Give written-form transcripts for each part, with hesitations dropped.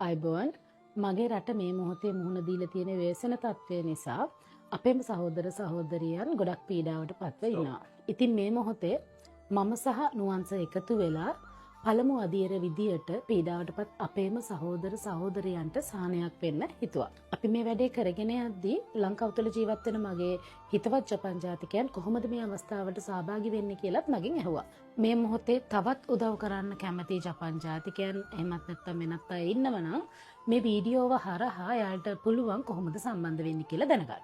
අයිබෝන් මගේ රට මේ මොහොතේ මුහුණ දීලා තියෙන ව්‍යසන තත්ත්වය නිසා අපේම සහෝදර සහෝදරියන් ගොඩක් පීඩාවට පත්ව ඉන්නවා. ඉතින් මේ මොහොතේ මම සහ නුවන්ස එකතු වෙලා පළමු අදියර විදියට පීඩාවටපත් අපේම සහෝදර සහෝදරියන්ට සහනයක් වෙන්න හිතුවා. අපි මේ වැඩේ කරගෙන යද්දී ලංකාව තුළ ජීවත් වෙන මගේ හිතවත් ජපන් ජාතිකයන් කොහොමද මේ අවස්ථාවට සහභාගී වෙන්නේ කියලාත් මගෙන් ඇහුවා. මේ මොහොතේ තවත් උදව් කරන්න කැමති ජපන් ජාතිකයන් එහෙමත් නැත්නම් වෙනත් අය ඉන්නවනම් මේ වීඩියෝව හරහා යාට පුළුවන් කොහොමද සම්බන්ධ වෙන්නේ කියලා දැනගන්න.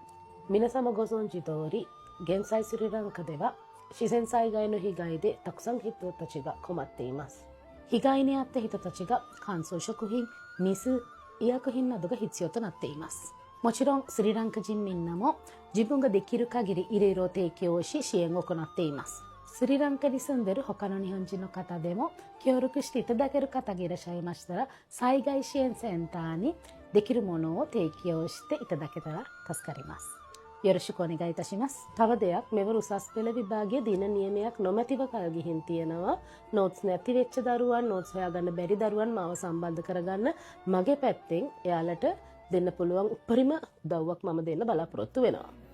皆様ご存知通り、現在スリランカでは自然災害の被害でたくさん人たちが困っています。被害に遭った人たちが乾燥食品、水、医薬品などが必要となっています。もちろんスリランカ人みんなも自分ができる限りいろいろ提供し支援を行っています。スリランカに住んでいる他の日本人の方でも協力していただける方がいらっしゃいましたら、災害支援センターにできるものを提供していただけたら助かります。よろしくお願いいたします。තව දෙයක් මෙවර උසස් පෙළ විභාගයේ දින නියමයක් නොමැතිව කල් ගිහින් තියෙනවා. නෝට්ස් නැති වෙච්ච දරුවන්, නෝට්ස් හොයාගන්න බැරි දරුවන් මාව සම්බන්ධ කරගන්න මගේ පැත්තෙන් එයාලට දෙන්න පුළුවන් උපරිම උදව්වක් මම දෙන්න බලාපොරොත්තු වෙනවා.